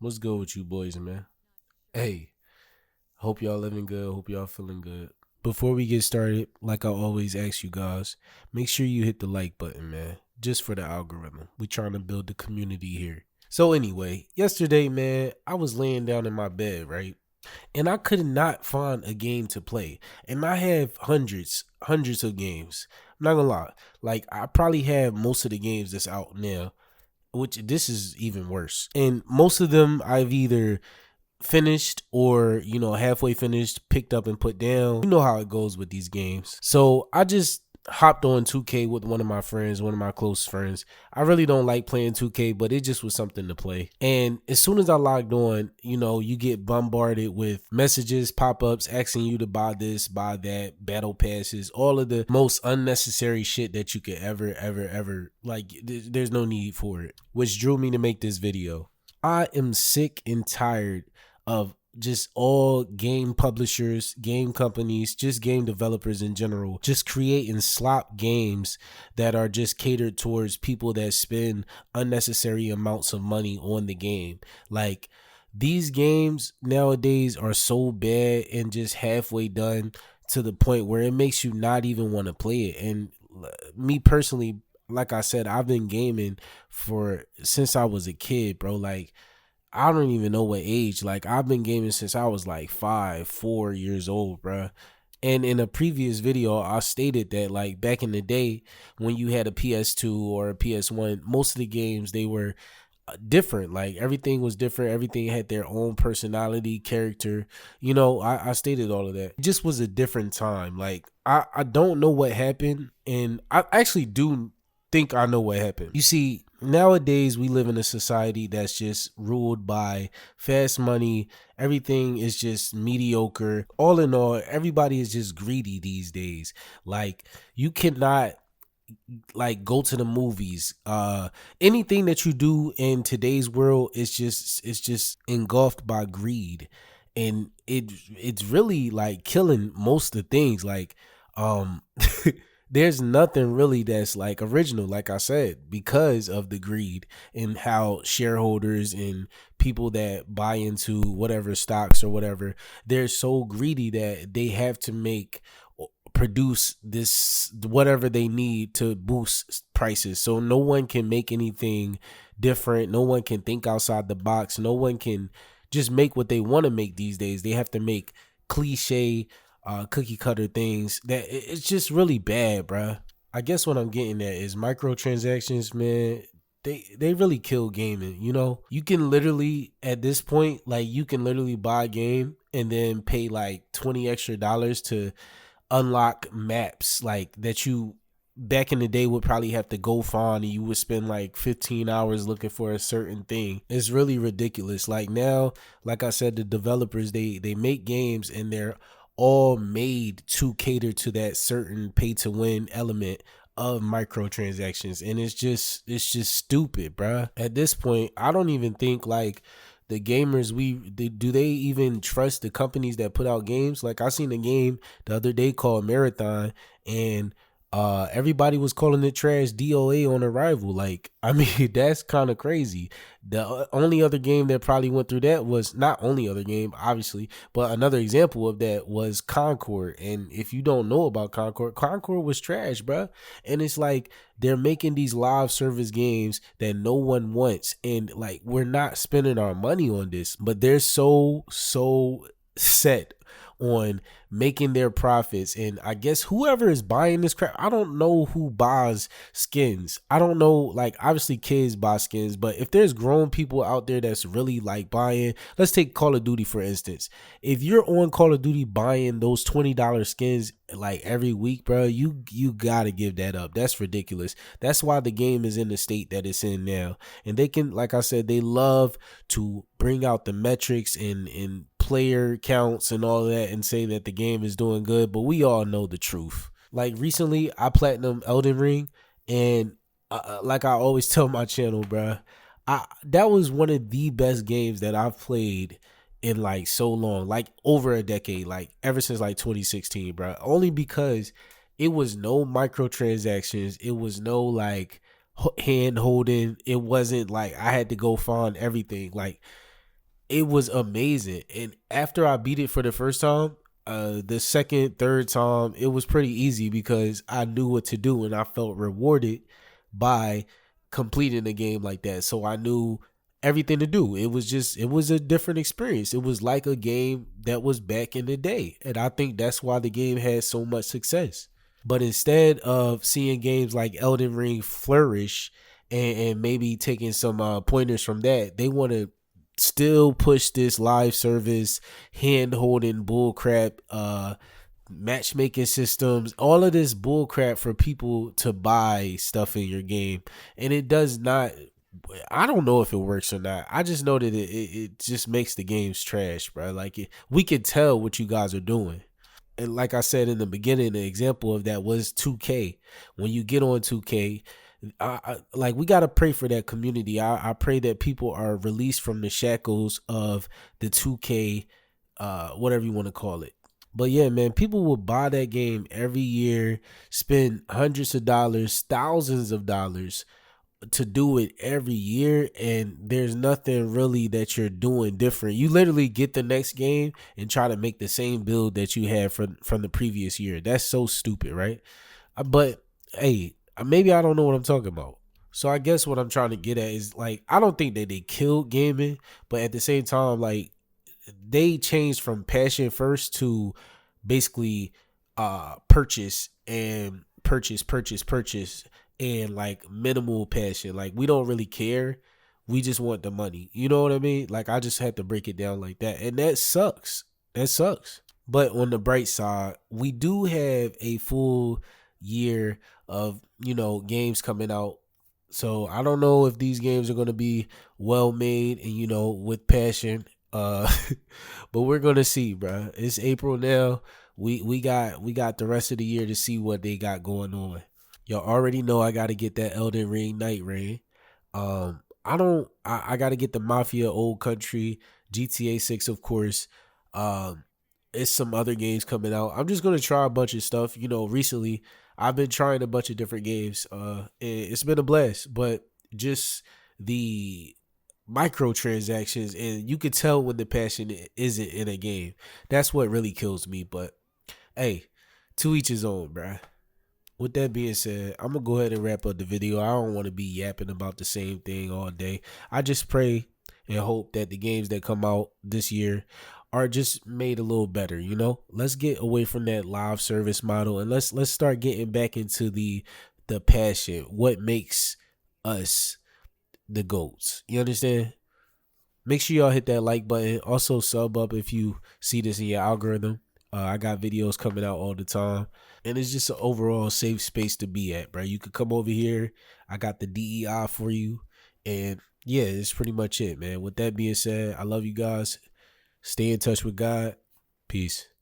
What's good with you boys, man? Hey, hope y'all living good. Hope y'all feeling good. Before we get started, like I always ask you guys, make sure you hit the like button, man. Just for the algorithm. We trying to build the community here. So anyway, yesterday, man, I was laying down in my bed, right? And I could not find a game to play. And I have hundreds of games. I'm not gonna lie. Like I probably have most of the games that's out now, which this is even worse. And most of them I've either finished or halfway finished, picked up and put down. You know how it goes with these games. So I just hopped on 2K with one of my friends, one of my close friends. I really don't like playing 2K, but it just was something to play. And as soon as I logged on, you get bombarded with messages, pop-ups asking you to buy this, buy that, battle passes, all of the most unnecessary shit that you could ever like. There's no need for it, which drew me to make this video. I am sick and tired of just all game publishers, game companies, just game developers in general, just creating slop games that are just catered towards people that spend unnecessary amounts of money on the game. Like, these games nowadays are so bad and just halfway done to the point where it makes you not even want to play it. And me personally, like I said, I've been gaming for since I was a kid, bro. Like, I don't even know what age. Like, I've been gaming since I was like 4 years old, bruh. And in a previous video, I stated that, like, back in the day when you had a PS2 or a PS1, most of the games, they were different. Like, everything was different. Everything had their own personality, character. I stated all of that. It just was a different time. Like, I don't know what happened. And I actually do think I know what happened. You see, nowadays we live in a society that's just ruled by fast money. Everything is just mediocre. All in all, everybody is just greedy these days. Like, you cannot go to the movies. Anything that you do in today's world is just engulfed by greed. And it's really like killing most of the things. Like, there's nothing really that's like original, like I said, because of the greed and how shareholders and people that buy into whatever stocks or whatever, they're so greedy that they have to produce this whatever they need to boost prices. So no one can make anything different. No one can think outside the box. No one can just make what they want to make these days. They have to make cliche cookie cutter things that it's just really bad, bruh. I guess what I'm getting at is microtransactions, man. They really kill gaming. You can literally at this point, like, you can literally buy a game and then pay like $20 extra to unlock maps like that you back in the day would probably have to go find, and you would spend like 15 hours looking for a certain thing. It's really ridiculous. Like, now, like I said, the developers, they make games and they're all made to cater to that certain pay to win element of microtransactions. And it's just stupid, bruh. At this point, I don't even think like the gamers, do they even trust the companies that put out games? Like, I seen a game the other day called Marathon, and everybody was calling it trash DOA on arrival. Like, I mean, that's kind of crazy. The only other game that probably went through that was, not only other game, obviously, but another example of that was Concord. And if you don't know about Concord was trash, bruh. And it's like, they're making these live service games that no one wants. And like, we're not spending our money on this, but they're so set on making their profits. And I guess whoever is buying this crap, I don't know who buys skins. I don't know, like, obviously kids buy skins, but if there's grown people out there that's really like buying, let's take Call of Duty for instance. If you're on Call of Duty buying those $20 skins like every week, bro, you gotta give that up. That's ridiculous. That's why the game is in the state that it's in now. And they can, like I said, they love to bring out the metrics and player counts and all that and say that the game is doing good, but we all know the truth. Like, recently I platinum Elden Ring, and like I always tell my channel, bro, that was one of the best games that I've played in like so long, like over a decade, like ever since like 2016, bro. Only because it was no microtransactions, it was no like hand holding, it wasn't like I had to go find everything. Like, It was amazing. And after I beat it for the first time, the second, third time, it was pretty easy because I knew what to do and I felt rewarded by completing a game like that. So I knew everything to do. It was a different experience. It was like a game that was back in the day. And I think that's why the game had so much success. But instead of seeing games like Elden Ring flourish and maybe taking some pointers from that, they want to still push this live service, hand holding bullcrap, matchmaking systems, all of this bullcrap for people to buy stuff in your game. And it does not, I don't know if it works or not. I just know that it just makes the games trash, bro. Like we can tell what you guys are doing. And like I said in the beginning, the example of that was 2K. When you get on 2K, like we gotta pray for that community. I pray that people are released from the shackles of the 2K, whatever you want to call it. But yeah, man, people will buy that game every year, spend hundreds of dollars, thousands of dollars to do it every year, and there's nothing really that you're doing different. You literally get the next game and try to make the same build that you had from the previous year. That's so stupid, right? But hey, maybe I don't know what I'm talking about. So I guess what I'm trying to get at is like I don't think that they killed gaming, but at the same time, like they changed from passion first to basically purchase and purchase and like minimal passion. Like we don't really care. We just want the money. You know what I mean? Like I just had to break it down like that. And that sucks. That sucks. But on the bright side, we do have a full year of, games coming out. So I don't know if these games are going to be well made and, with passion. But we're going to see, bro. It's April now. We got the rest of the year to see what they got going on. Y'all already know I got to get that Elden Ring Night Rain. I don't. I got to get the Mafia Old Country, GTA 6, of course. Um, it's some other games coming out. I'm just gonna try a bunch of stuff. Recently I've been trying a bunch of different games. It's been a blast, but just the microtransactions, and you could tell when the passion isn't in a game. That's what really kills me. But hey, to each his own, bruh. With that being said, I'm gonna go ahead and wrap up the video. I don't want to be yapping about the same thing all day. I just pray and hope that the games that come out this year are just made a little better. Let's get away from that live service model and let's start getting back into the passion. What makes us the goats? You understand? Make sure y'all hit that like button. Also sub up if you see this in your algorithm. I got videos coming out all the time. And it's just an overall safe space to be at, bro. You could come over here. I got the DEI for you. And yeah, it's pretty much it, man. With that being said, I love you guys. Stay in touch with God. Peace.